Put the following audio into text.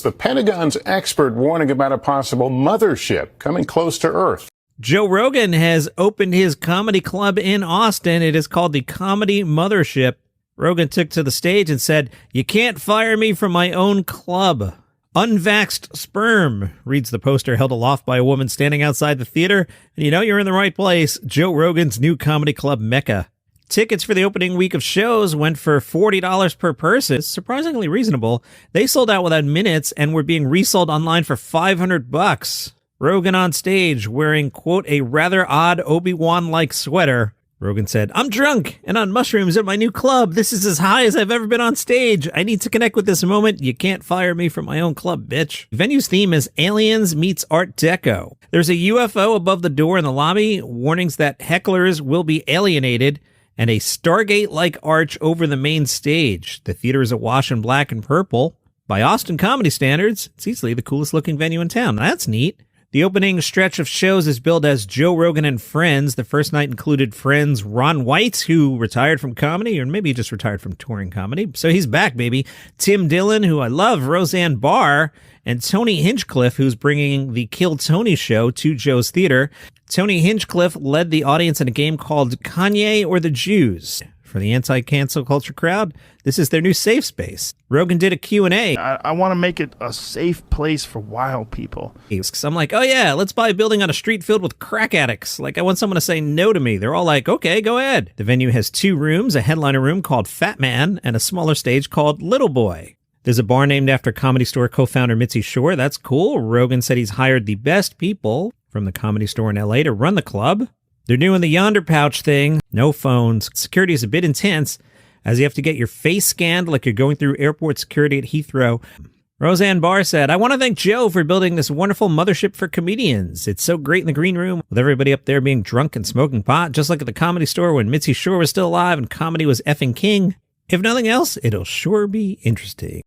The Pentagon's expert warning about a possible mothership coming close to Earth. Joe Rogan has opened his comedy club in Austin. It is called the Comedy Mothership. Rogan took to the stage and said, "You can't fire me from my own club. Unvaxxed sperm," reads the poster held aloft by a woman standing outside the theater. And you know you're in the right place. Joe Rogan's new comedy club mecca. Tickets for the opening week of shows went for $40 per person. Surprisingly reasonable. They sold out within minutes and were being resold online for $500. Rogan on stage wearing, quote, a rather odd Obi-Wan-like sweater. Rogan said, "I'm drunk and on mushrooms at my new club. This is as high as I've ever been on stage. I need to connect with this moment. You can't fire me from my own club, bitch." The venue's theme is Aliens meets Art Deco. There's a UFO above the door in the lobby, warnings that hecklers will be alienated, and a Stargate-like arch over the main stage. The theater is awash in black and purple. By Austin comedy standards, it's easily the coolest-looking venue in town. That's neat. The opening stretch of shows is billed as Joe Rogan and Friends. The first night included Friends Ron White, who retired from comedy, or maybe just retired from touring comedy. So he's back, baby. Tim Dillon, who I love, Roseanne Barr, and Tony Hinchcliffe, who's bringing the Kill Tony show to Joe's Theater. Tony Hinchcliffe led the audience in a game called Kanye or the Jews. For the anti-cancel culture crowd, this is their new safe space. Rogan did a Q&A. I want to make it a safe place for wild people. So I'm like, oh yeah, let's buy a building on a street filled with crack addicts. Like, I want someone to say no to me. They're all like, okay, go ahead. The venue has 2 rooms, a headliner room called Fat Man and a smaller stage called Little Boy. There's a bar named after Comedy Store co-founder Mitzi Shore. That's cool. Rogan said he's hired the best people from the Comedy Store in LA to run the club. They're doing the Yonder Pouch thing. No phones. Security is a bit intense, as you have to get your face scanned like you're going through airport security at Heathrow. Roseanne Barr said, "I want to thank Joe for building this wonderful mothership for comedians. It's so great in the green room, with everybody up there being drunk and smoking pot, just like at the Comedy Store when Mitzi Shore was still alive and comedy was effing king. If nothing else, it'll sure be interesting."